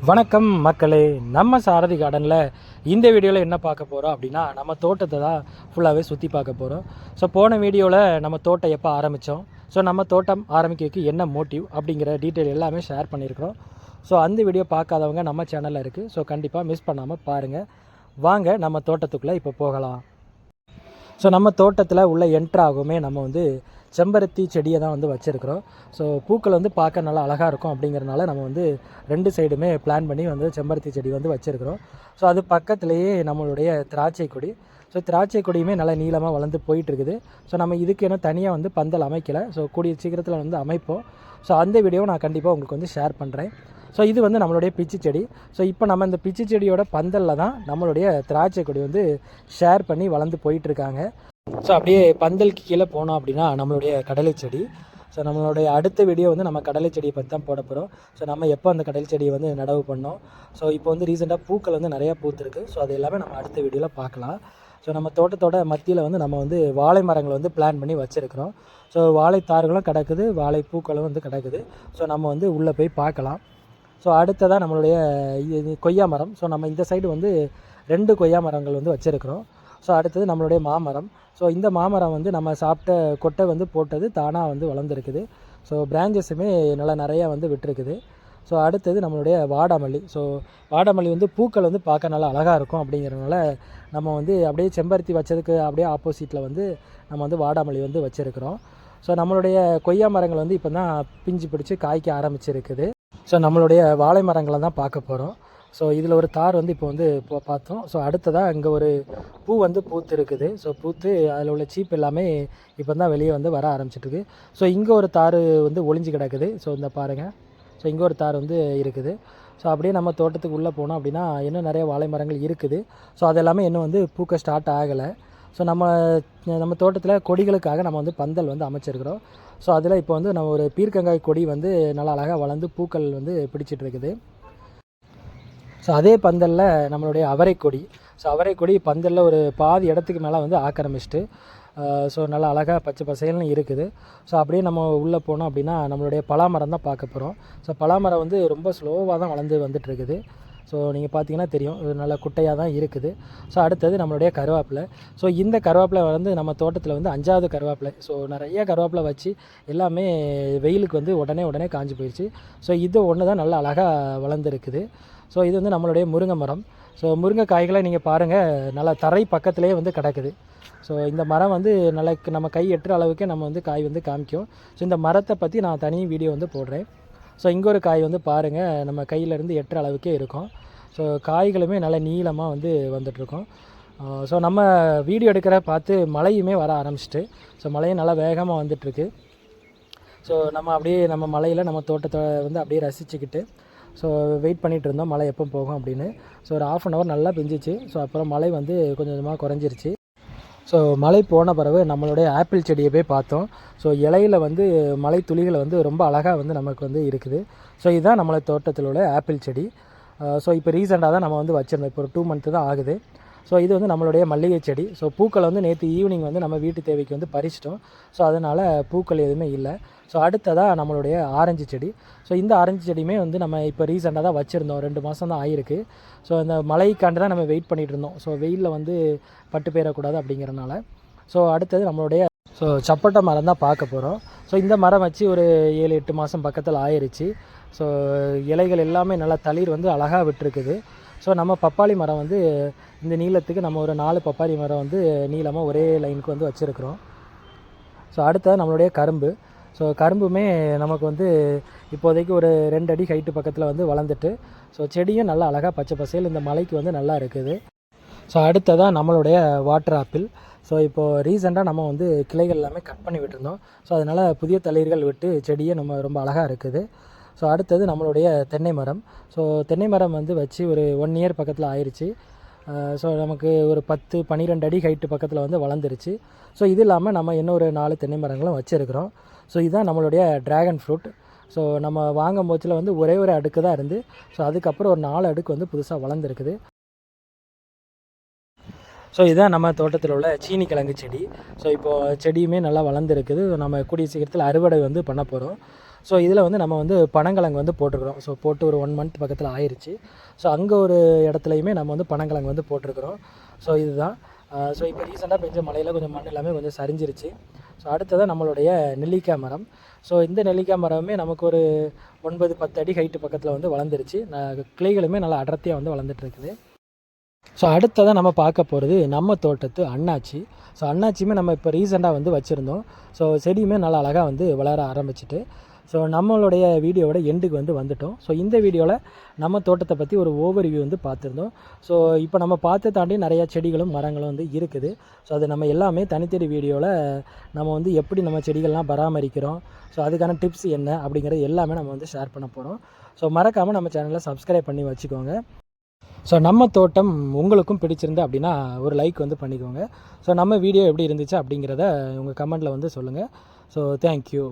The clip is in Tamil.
வணக்கம் மக்களே. நம்ம சாரதி கார்டனில் இந்த வீடியோவில் என்ன பார்க்க போகிறோம் அப்படின்னா, நம்ம தோட்டத்தை தான் ஃபுல்லாகவே சுற்றி பார்க்க போகிறோம். ஸோ போன வீடியோவில் நம்ம தோட்டம் எப்போ ஆரம்பித்தோம், ஸோ நம்ம தோட்டம் ஆரம்பிக்கிறதுக்கு என்ன மோட்டிவ் அப்படிங்கிற டீட்டெயில் எல்லாமே ஷேர் பண்ணியிருக்கிறோம். ஸோ அந்த வீடியோ பார்க்காதவங்க நம்ம சேனலில் இருக்குது. ஸோ கண்டிப்பாக மிஸ் பண்ணாமல் பாருங்கள். வாங்க நம்ம தோட்டத்துக்குள்ளே இப்போ போகலாம். ஸோ நம்ம தோட்டத்தில் உள்ள என்ட்ராகுமே நம்ம வந்து செம்பருத்தி செடியை தான் வந்து வச்சுருக்கிறோம். ஸோ பூக்கள் வந்து பார்க்க நல்லா அழகாக இருக்கும் அப்படிங்கிறனால நம்ம வந்து ரெண்டு சைடுமே பிளான் பண்ணி வந்து செம்பருத்தி செடி வந்து வச்சுருக்கிறோம். ஸோ அது பக்கத்துலேயே நம்மளுடைய திராட்சை கொடி. ஸோ திராட்சை கொடியுமே நல்லா நீளமாக வளர்ந்து போயிட்டுருக்குது. ஸோ நம்ம இதுக்கு என்ன தனியாக வந்து பந்தல் அமைக்கலை. ஸோ கூடிய சீக்கிரத்தில் வந்து அமைப்போம். ஸோ அந்த வீடியோவை நான் கண்டிப்பாக உங்களுக்கு வந்து ஷேர் பண்ணுறேன். ஸோ இது வந்து நம்மளுடைய பிச்சு செடி. ஸோ இப்போ நம்ம இந்த பிச்சு செடியோட பந்தலில் தான் நம்மளுடைய திராட்சை கொடி வந்து ஷேர் பண்ணி வளர்ந்து போயிட்டுருக்காங்க. ஸோ அப்படியே பந்தலுக்கு கீழே போனோம் அப்படின்னா நம்மளுடைய கடலை செடி. ஸோ நம்மளுடைய அடுத்த வீடியோ வந்து நம்ம கடலை செடியை பற்றி தான் போட போகிறோம். ஸோ நம்ம எப்போ அந்த கடலை செடியை வந்து நடவு பண்ணோம். ஸோ இப்போ வந்து ரீசெண்டாக பூக்கள் வந்து நிறையா பூத்துருக்கு. ஸோ அது எல்லாமே நம்ம அடுத்த வீடியோவில் பார்க்கலாம். ஸோ நம்ம தோட்டத்தோட மத்தியில் வந்து நம்ம வந்து வாழை மரங்களை வந்து பிளான் பண்ணி வச்சுருக்கிறோம். ஸோ வாழைத்தார்களும் கிடக்குது, வாழை பூக்களும் வந்து கிடக்குது. ஸோ நம்ம வந்து உள்ளே போய் பார்க்கலாம். ஸோ அடுத்ததாக நம்மளுடைய கொய்யா மரம். ஸோ நம்ம இந்த சைடு வந்து 2 கொய்யா மரங்கள் வந்து வச்சுருக்கிறோம். ஸோ அடுத்தது நம்மளுடைய மாமரம். ஸோ இந்த மாமரம் வந்து நம்ம சாப்பிட்ட கொட்டை வந்து போட்டது தானாக வந்து வளர்ந்துருக்குது. ஸோ பிரான்ச்சஸுமே நல்லா நிறையா வந்து விட்டுருக்குது. ஸோ அடுத்தது நம்மளுடைய வாடாமல்லி. ஸோ வாடாமல்லி வந்து பூக்கள் வந்து பார்க்க நல்லா அழகாக இருக்கும் அப்படிங்கிறதுனால நம்ம வந்து அப்படியே செம்பருத்தி வச்சதுக்கு அப்படியே ஆப்போசிட்டில் வந்து நம்ம வந்து வாடாமல்லி வந்து வச்சுருக்கிறோம். ஸோ நம்மளுடைய கொய்யா மரங்கள் வந்து இப்போ தான் பிஞ்சு பிடிச்சி காய்க்க ஆரம்பிச்சிருக்குது. ஸோ நம்மளுடைய வாழை மரங்களை தான் பார்க்க போகிறோம். ஸோ இதில் ஒரு தார் வந்து இப்போ வந்து பார்த்தோம். ஸோ அடுத்ததாக இங்கே ஒரு பூ வந்து பூத்து இருக்குது. ஸோ பூத்து அதில் உள்ள சீப் எல்லாமே இப்போ தான் வெளியே வந்து வர ஆரம்பிச்சிட்ருக்கு. ஸோ இங்கே ஒரு தார் வந்து ஒளிஞ்சு கிடக்குது. ஸோ இந்த பாருங்கள். ஸோ இங்கே ஒரு தார் வந்து இருக்குது. ஸோ அப்படியே நம்ம தோட்டத்துக்கு உள்ளே போனோம் அப்படின்னா இன்னும் நிறைய வாழை மரங்கள் இருக்குது. ஸோ அது எல்லாமே இன்னும் வந்து பூக்க ஸ்டார்ட் ஆகலை. ஸோ நம்ம தோட்டத்தில் கொடிகளுக்காக நம்ம வந்து பந்தல் வந்து அமைச்சிருக்கிறோம். ஸோ அதில் இப்போ வந்து நம்ம ஒரு பீர்க்கங்காய் கொடி வந்து நல்லா அழகாக வளர்ந்து பூக்கள் வந்து பிடிச்சிட்ருக்குது. ஸோ அதே பந்தலில் நம்மளுடைய அவரைக்கொடி. ஸோ அவரைக்கொடி பந்தலில் ஒரு பாதி இடத்துக்கு மேலே வந்து ஆக்கிரமிச்சிட்டு ஸோ நல்லா அழகாக பச்சை பசைல்னு இருக்குது. ஸோ அப்படியே நம்ம உள்ளே போனோம் அப்படின்னா நம்மளுடைய பலாமரம் தான் பார்க்க போகிறோம். ஸோ பலாமரம் வந்து ரொம்ப ஸ்லோவாக தான் வளர்ந்து வந்துட்டுருக்குது. ஸோ நீங்கள் பார்த்தீங்கன்னா தெரியும், இது நல்லா குட்டையாக தான் இருக்குது. ஸோ அடுத்தது நம்மளுடைய கருவேப்பிலை. ஸோ இந்த கருவேப்பிலை வந்து நம்ம தோட்டத்தில் வந்து 5வது கருவேப்பிலை. ஸோ நிறைய கருவேப்பிலை வச்சு எல்லாமே வெயிலுக்கு வந்து உடனே காஞ்சி போயிடுச்சு. ஸோ இது ஒன்று தான் நல்லா அழகாக வளர்ந்துருக்குது. ஸோ இது வந்து நம்மளுடைய முருங்கை மரம். ஸோ முருங்கை காய்களை நீங்கள் பாருங்கள், நல்லா தரை பக்கத்துலேயே வந்து கிடக்குது. ஸோ இந்த மரம் வந்து நல்லா நம்ம கை எட்டுற அளவுக்கே நம்ம வந்து காய் வந்து காமிக்கும். ஸோ இந்த மரத்தை பற்றி நான் தனி வீடியோ வந்து போடுறேன். ஸோ இங்கே ஒரு காய் வந்து பாருங்கள், நம்ம கையிலேருந்து எட்டுற அளவுக்கே இருக்கும். ஸோ காய்களுமே நல்லா நீளமாக வந்து வந்துட்ருக்கோம். ஸோ நம்ம வீடியோ எடுக்கிற பார்த்து மழையுமே வர ஆரம்பிச்சிட்டு. ஸோ மழையும் நல்லா வேகமாக வந்துட்டுருக்கு. ஸோ நம்ம அப்படியே நம்ம மலையில் நம்ம தோட்டத்தை வந்து அப்படியே ரசிச்சுக்கிட்டு ஸோ வெயிட் பண்ணிகிட்டு இருந்தோம் மழை எப்போ போகும் அப்படின்னு. ஸோ ஒரு 1/2 hour நல்லா பெஞ்சிச்சு. ஸோ அப்புறம் மழை வந்து கொஞ்சம் கொஞ்சமாக குறைஞ்சிருச்சு. ஸோ மழை போன பிறகு நம்மளுடைய ஆப்பிள் செடியை போய் பார்த்தோம். ஸோ இலையில் வந்து மழை துளிகள் வந்து ரொம்ப அழகாக வந்து நமக்கு வந்து இருக்குது. ஸோ இதுதான் நம்மளோட தோட்டத்தில் உள்ள ஆப்பிள் செடி. ஸோ இப்போ ரீசெண்டாக தான் நம்ம வந்து வச்சுருந்தோம். இப்போ ஒரு 2 month தான் ஆகுது. ஸோ இது வந்து நம்மளுடைய மல்லிகை செடி. ஸோ பூக்கள் வந்து நேற்று ஈவினிங் வந்து நம்ம வீட்டு தேவைக்கு வந்து பறிச்சிட்டோம். ஸோ அதனால் பூக்கள் எதுவுமே இல்லை. ஸோ அடுத்ததாக நம்மளுடைய ஆரஞ்சு செடி. ஸோ இந்த ஆரஞ்சு செடியுமே வந்து நம்ம இப்போ ரீசெண்டாக தான் வச்சுருந்தோம். 2 மாதம் தான் ஆகிருக்கு. ஸோ இந்த மழைக்காண்டு தான் நம்ம வெயிட் பண்ணிகிட்டு இருந்தோம். ஸோ வெயிலில் வந்து பட்டு போயிடக்கூடாது அப்படிங்கிறனால. ஸோ அடுத்தது நம்மளுடைய சப்போட்டா மரம் தான் பார்க்க போகிறோம். ஸோ இந்த மரம் வச்சு ஒரு 7-8 மாதம் பக்கத்தில் ஆயிடுச்சு. ஸோ இலைகள் எல்லாமே நல்லா தளிர் வந்து அழகாக விட்டுருக்குது. ஸோ நம்ம பப்பாளி மரம் வந்து இந்த நீளத்துக்கு நம்ம ஒரு 4 பப்பாளி மரம் வந்து நீளமாக ஒரே லைனுக்கு வந்து வச்சுருக்குறோம். ஸோ அடுத்தது நம்மளுடைய கரும்பு. ஸோ கரும்புமே நமக்கு வந்து இப்போதைக்கு ஒரு 2 அடி ஹைட்டு பக்கத்தில் வந்து வளர்ந்துட்டு. ஸோ செடியும் நல்லா அழகாக பச்சை பசேல் இந்த மலைக்கு வந்து நல்லா இருக்குது. ஸோ அடுத்ததாக நம்மளுடைய வாட்டர் ஆப்பிள். ஸோ இப்போது ரீசெண்டாக நம்ம வந்து கிளைகள் எல்லாமே கட் பண்ணி விட்டுருந்தோம். ஸோ அதனால் புதிய தளிர்கள் விட்டு செடியே நம்ம ரொம்ப அழகாக இருக்குது. ஸோ அடுத்தது நம்மளுடைய தென்னை மரம். ஸோ தென்னை மரம் வந்து வச்சு ஒரு 1 year பக்கத்தில் ஆயிடுச்சு. ஸோ நமக்கு ஒரு 10-12 அடி ஹைட்டு பக்கத்தில் வந்து வளர்ந்துருச்சு. ஸோ இது இல்லாமல் நம்ம இன்னும் ஒரு 4 தென்னை மரங்களும் வச்சுருக்கிறோம். ஸோ இதுதான் நம்மளுடைய ட்ராகன் ஃப்ரூட். ஸோ நம்ம வாங்கும் போச்சில் வந்து ஒரே ஒரு அடுக்கு தான் இருந்து. ஸோ அதுக்கப்புறம் ஒரு 4 அடுக்கு வந்து புதுசாக வளர்ந்துருக்குது. ஸோ இதுதான் நம்ம தோட்டத்தில் உள்ள சீனி கிழங்கு செடி. ஸோ இப்போது செடியுமே நல்லா வளர்ந்துருக்குது. நம்ம கூடிய சீக்கிரத்தில் அறுவடை வந்து பண்ண போகிறோம். ஸோ இதில் வந்து நம்ம வந்து பனங்கிழங்கு வந்து போட்டிருக்கிறோம். ஸோ போட்டு ஒரு 1 மந்த் பக்கத்தில் ஆயிடுச்சு. ஸோ அங்கே ஒரு இடத்துலையுமே நம்ம வந்து பனங்கிழங்கு வந்து போட்டிருக்கிறோம். ஸோ இதுதான். ஸோ இப்போ ரீசெண்டாக பெஞ்ச மழையில் கொஞ்சம் மண் எல்லாமே கொஞ்சம் சரிஞ்சிருச்சு. ஸோ அடுத்ததாக நம்மளுடைய நெல்லிக்காய் மரம். ஸோ இந்த நெல்லிக்காய் மரமே நமக்கு ஒரு 9-10 அடி ஹைட்டு பக்கத்தில் வந்து வளர்ந்துருச்சு. கிளைகளுமே நல்லா அடர்த்தியாக வந்து வளர்ந்துட்டுருக்குது. ஸோ அடுத்ததாக நம்ம பார்க்க போகிறது நம்ம தோட்டத்து அன்னாச்சி. ஸோ அன்னாச்சியுமே நம்ம இப்போ ரீசெண்டாக வந்து வச்சுருந்தோம். ஸோ செடியுமே நல்லா அழகாக வந்து வளர ஆரம்பிச்சிட்டு, ஸோ நம்மளுடைய வீடியோவோட எண்டுக்கு வந்து வந்துட்டோம். ஸோ இந்த வீடியோவில் நம்ம தோட்டத்தை பற்றி ஒரு ஓவர்வியூ வந்து பார்த்துருந்தோம். ஸோ இப்போ நம்ம பார்த்து தாண்டி நிறையா செடிகளும் மரங்களும் வந்து இருக்குது. ஸோ அது நம்ம எல்லாமே தனித்தனி வீடியோவில் நம்ம வந்து எப்படி நம்ம செடிகள்லாம் பராமரிக்கிறோம், ஸோ அதுக்கான டிப்ஸ் என்ன அப்படிங்கிறது எல்லாமே நம்ம வந்து ஷேர் பண்ண போகிறோம். ஸோ மறக்காமல் நம்ம சேனலை சப்ஸ்கிரைப் பண்ணி வச்சுக்கோங்க. ஸோ நம்ம தோட்டம் உங்களுக்கும் பிடிச்சிருந்து அப்படின்னா ஒரு லைக் வந்து பண்ணிக்கோங்க. ஸோ நம்ம வீடியோ எப்படி இருந்துச்சு அப்படிங்கிறத உங்கள் கமெண்ட்டில் வந்து சொல்லுங்கள். So thank you.